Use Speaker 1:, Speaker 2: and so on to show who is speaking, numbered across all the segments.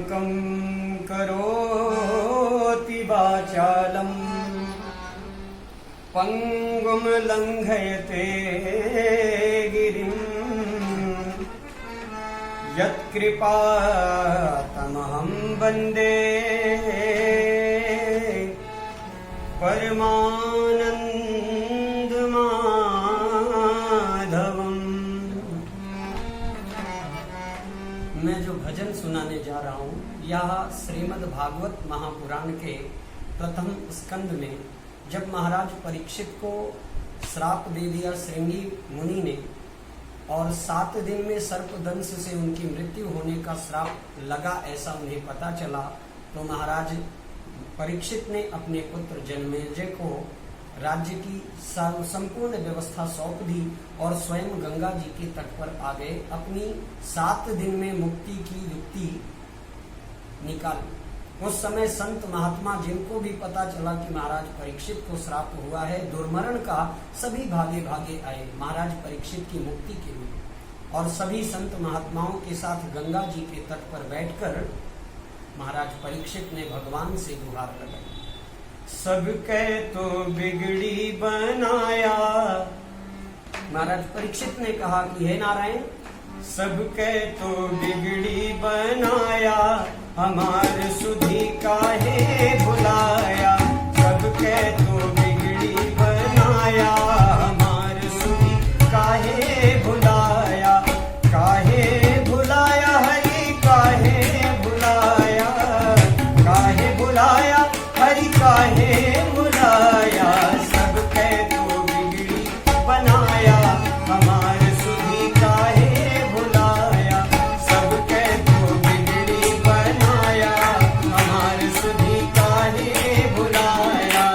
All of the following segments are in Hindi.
Speaker 1: कं करोति वाचालं पंगुं लंघयते गिरिं यत्कृपातमहं वन्दे परमानंदमाधवम्। मैं जो भजन सुनाने जा रहा हूँ यह श्रीमद् भागवत महापुराण के प्रथम स्कंद में जब महाराज परीक्षित को श्राप दे दिया श्रृंगी मुनि ने और 7 दिन में सर्पदंश से उनकी मृत्यु होने का श्राप लगा ऐसा उन्हें पता चला, तो महाराज परीक्षित ने अपने पुत्र जनमेजय को राज्य की संपूर्ण व्यवस्था सौंप दी और स्वयं गंगा जी के तट पर आ गए। अपनी 7 दिन में मुक्ति की युक्ति निकाली। उस समय संत महात्मा जिनको भी पता चला कि महाराज परीक्षित को श्राप हुआ है दुर्मरण का, सभी भागे भागे आए महाराज परीक्षित की मुक्ति के लिए और सभी संत महात्माओं के साथ गंगा जी के तट पर बैठकर महाराज परीक्षित ने भगवान से गुहार लगाई। सबके तो बिगड़ी बनाया, महाराज परीक्षित ने कहा कि हे नारायण, सबके तो बिगड़ी बनाया, हमार सुधी काहे भुलाया। सबके तो बिगड़ी बनाया, हमार सुधी काहे भुलाया। काहे भुलाया हरि काहे भुलाया, काहे भुलाया हरि काहे भुलाया। सबके तो बिगड़ी बनाया, हमार सुधी काहे भुलाया। सबके तो बिगड़ी बनाया, हमार सुधी काहे भुलाया।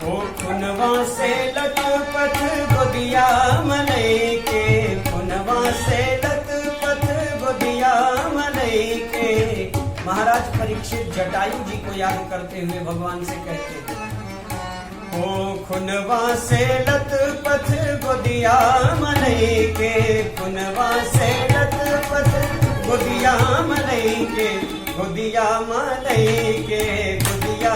Speaker 1: ओ खुनवा से लटपथ गोदिया मनई के, खुनवा से लटपथ गोदिया मनई के। महाराज परीक्षित जटायु जी को याद करते हुए भगवान से कहते हैं, ओ खुनवा से लटपथ गोदिया मनई के, खुनवा से लटपथ गोदिया मनई के, गोदिया मनई के, गोदिया